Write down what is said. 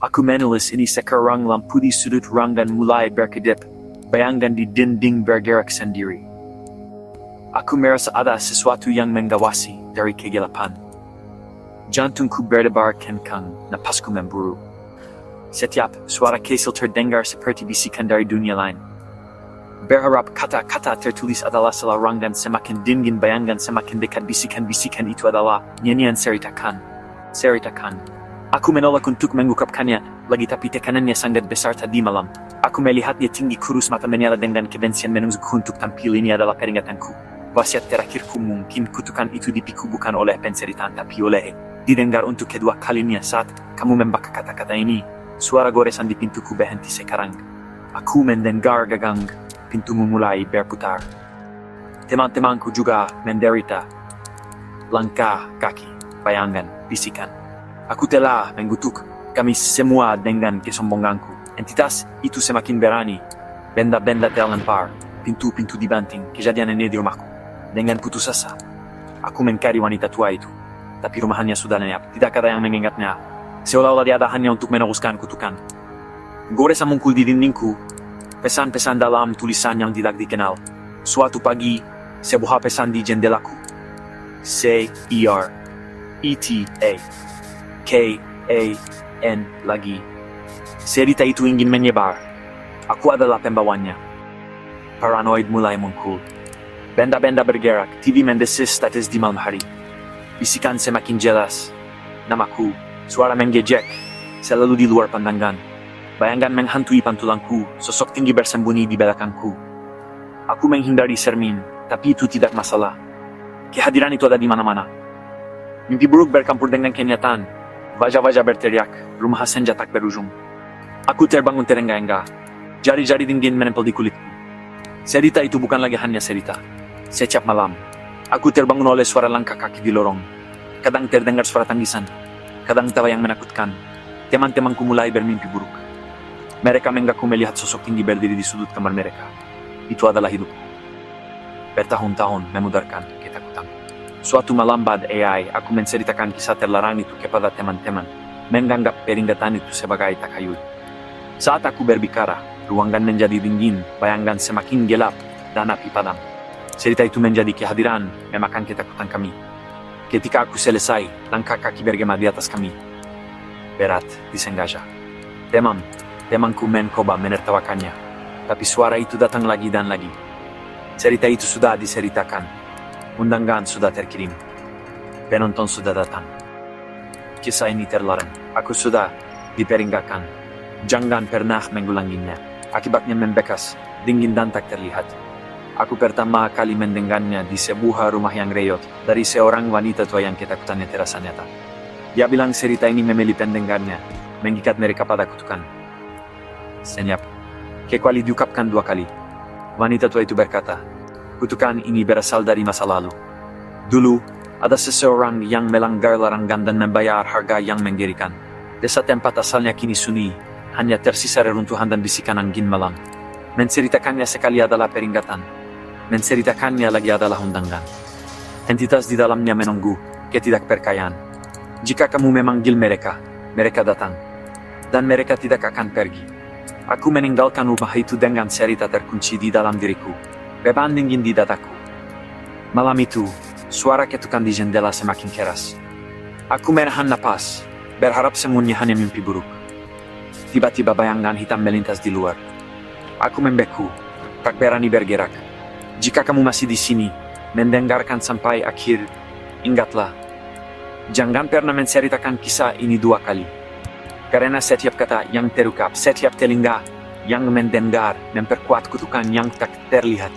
Aku menulis ini sekarang lampu di sudut ruangan mulai berkedip, bayangan di dinding bergerak sendiri. Aku merasa ada sesuatu yang menggawasi dari kegelapan. Jantungku berdebar kencang, napasku memburu. Setiap suara kecil terdengar seperti bisikan dari dunia lain. Berharap kata-kata tertulis adalah selarang dan semakin dingin bayangan semakin dekat bisikan-bisikan itu adalah nyanyian seritakan. Aku menolak untuk mengungkapkannya lagi tapi tekanannya sangat besar tadi malam. Aku melihatnya tinggi kurus mata menyala dengan kebencian menunjukku untuk tampil ini adalah peringatanku. Wasiat terakhirku mungkin kutukan itu dipiku bukan oleh penseritaan tapi oleh didengar untuk kedua kalinya saat kamu membaca kata-kata ini. Suara goresan di pintuku berhenti sekarang. Aku mendengar gagang. Pintumu mulai berputar. Teman-temanku juga menderita. Langkah kaki, bayangan, bisikan. Aku telah mengutuk kami semua dengan kesombonganku. Entitas itu semakin berani. Benda-benda terlempar, pintu-pintu dibanting, kejadian ini di rumahku. Dengan putus asa, aku mencari wanita tua itu. Tapi rumahnya sudah lenyap, tidak ada yang mengingatnya. Seolah-olah dia ada hanya untuk meneruskan kutukan. Goresan muncul di dindingku. Pesan-pesan dalam tulisan yang tidak dikenal. Suatu pagi, sebuah pesan di jendelaku. C-E-R-E-T-A K-A-N lagi. Cerita itu ingin menyebar. Aku adalah pembawanya. Paranoid mulai muncul. Benda-benda bergerak, TV mendesis status di malam hari. Bisikan semakin jelas. Namaku, suara menggejek, selalu di luar pandangan. Bayangan menghantui pantulangku, sosok tinggi bersembunyi di belakangku. Aku menghindari cermin, tapi itu tidak masalah. Kehadiran itu ada di mana-mana. Mimpi buruk bercampur dengan kenyataan. Wajah-wajah berteriak, rumah senja tak berujung. Aku terbangun terengah-engah. Jari-jari dingin menempel di kulitku. Cerita itu bukan lagi hanya cerita. Setiap malam, aku terbangun oleh suara langkah kaki di lorong. Kadang terdengar suara tangisan, kadang tawa yang menakutkan. Teman-temanku mulai bermimpi buruk. Mereka mengaku melihat sosok tinggi berdiri di sudut kamar mereka. Itu adalah hidup. Bertahun-tahun memudarkan ketakutan. Suatu malam bad AI, aku menceritakan kisah terlarang itu kepada teman-teman. Menganggap peringatan itu sebagai takayul. Saat aku berbicara, ruangan menjadi dingin, bayangan semakin gelap, dan api padam. Cerita itu menjadi kehadiran, memakan ketakutan kami. Ketika aku selesai, langkah kaki bergema di atas kami. Berat, disengaja. Temanku mencoba menertawakannya, tapi suara itu datang lagi dan lagi. Cerita itu sudah diceritakan, undangan sudah terkirim, penonton sudah datang. Kisah ini terlarang, aku sudah diperingatkan. Jangan pernah mengulanginya, akibatnya membekas, dingin dan tak terlihat. Aku pertama kali mendengarnya di sebuah rumah yang reot, dari seorang wanita tua yang ketakutannya terasa nyata. Dia bilang cerita ini memilih pendengarnya, mengikat mereka pada kutukan. Senyap. Kecuali diungkapkan 2 kali. Wanita tua itu berkata, kutukan ini berasal dari masa lalu. Dulu, ada seseorang yang melanggar larangan dan membayar harga yang mengerikan. Desa tempat asalnya kini sunyi, hanya tersisa reruntuhan dan bisikan angin malam. Menceritakannya sekali adalah peringatan. Menceritakannya lagi adalah undangan. Entitas di dalamnya menunggu ketidakpercayaan. Jika kamu memanggil mereka, mereka datang. Dan mereka tidak akan pergi. Aku meninggalkan rumah itu dengan cerita terkunci di dalam diriku, beban dingin di dadaku. Malam itu, suara ketukan di jendela semakin keras. Aku menahan napas, berharap semuanya hanya mimpi buruk. Tiba-tiba bayangan hitam melintas di luar. Aku membeku, tak berani bergerak. Jika kamu masih di sini, mendengarkan sampai akhir, ingatlah. Jangan pernah menceritakan kisah ini 2 kali. Karena setiap kata yang terungkap, setiap telinga yang mendengar memperkuat kutukan yang tak terlihat.